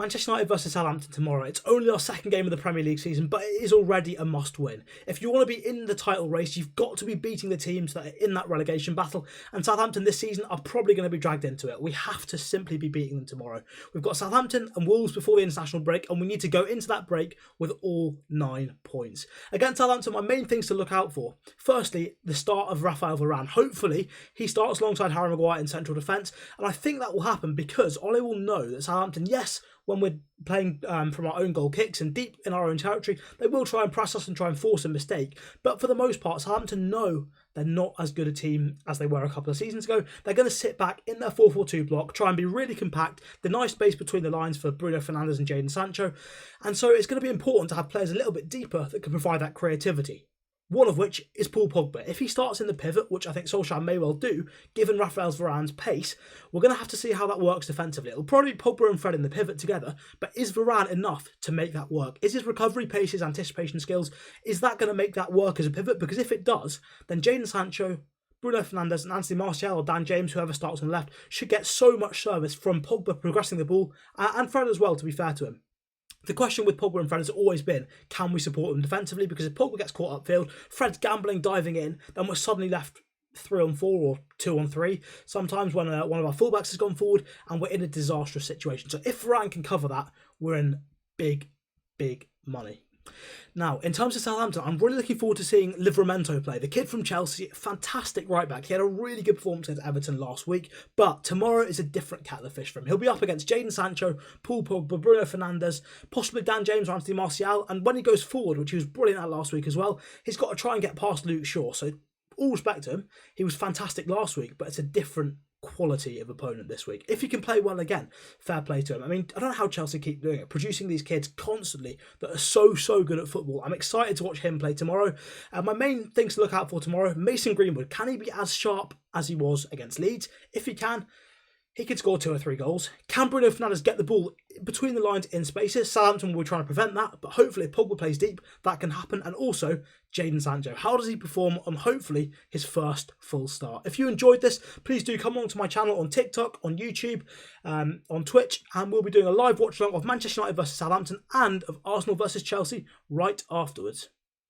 Manchester United versus Southampton tomorrow. It's only our second game of the Premier League season, but it is already a must-win. If you want to be in the title race, you've got to be beating the teams that are in that relegation battle, and Southampton this season are probably going to be dragged into it. We have to simply be beating them tomorrow. We've got Southampton and Wolves before the international break, and we need to go into that break with all 9 points. Against Southampton, my main things to look out for. Firstly, the start of Raphael Varane. Hopefully, he starts alongside Harry Maguire in central defence, and I think that will happen because Ole will know that Southampton, yes, when we're playing from our own goal kicks and deep in our own territory, they will try and press us and try and force a mistake. But for the most part, Southampton know they're not as good a team as they were a couple of seasons ago. They're going to sit back in their 4-4-2 block, try and be really compact, the nice space between the lines for Bruno Fernandes and Jadon Sancho. And so it's going to be important to have players a little bit deeper that can provide that creativity. One of which is Paul Pogba. If he starts in the pivot, which I think Solskjaer may well do, given Raphael Varane's pace, we're going to have to see how that works defensively. It'll probably be Pogba and Fred in the pivot together, but is Varane enough to make that work? Is his recovery pace, his anticipation skills, is that going to make that work as a pivot? Because if it does, then Jadon Sancho, Bruno Fernandes and Anthony Martial or Dan James, whoever starts on the left, should get so much service from Pogba progressing the ball, and Fred as well, to be fair to him. The question with Pogba and Fred has always been, can we support them defensively? Because if Pogba gets caught upfield, Fred's gambling, diving in, then we're suddenly left 3-on-4 or 2-on-3. Sometimes when one of our fullbacks has gone forward and we're in a disastrous situation. So if Varane can cover that, we're in big, big money. Now, in terms of Southampton, I'm really looking forward to seeing Livramento play. The kid from Chelsea, fantastic right back. He had a really good performance against Everton last week, but tomorrow is a different kettle of fish for him. He'll be up against Jadon Sancho, Paul Pogba, Bruno Fernandes, possibly Dan James or Anthony Martial, and when he goes forward, which he was brilliant at last week as well, he's got to try and get past Luke Shaw. So all respect to him, he was fantastic last week, but it's a different quality of opponent this week. If he can play well again, fair play to him. I mean, I don't know how Chelsea keep doing it, producing these kids constantly that are so good at football. I'm excited to watch him play tomorrow. My main things to look out for tomorrow, Mason Greenwood. Can he be as sharp as he was against Leeds? If he can, he could score 2 or 3 goals. Can Bruno Fernandes get the ball between the lines in spaces? Southampton will be trying to prevent that, but hopefully if Pogba plays deep, that can happen. And also, Jadon Sancho. How does he perform on hopefully his first full start? If you enjoyed this, please do come along to my channel on TikTok, on YouTube, on Twitch, and we'll be doing a live watch along of Manchester United versus Southampton and of Arsenal versus Chelsea right afterwards.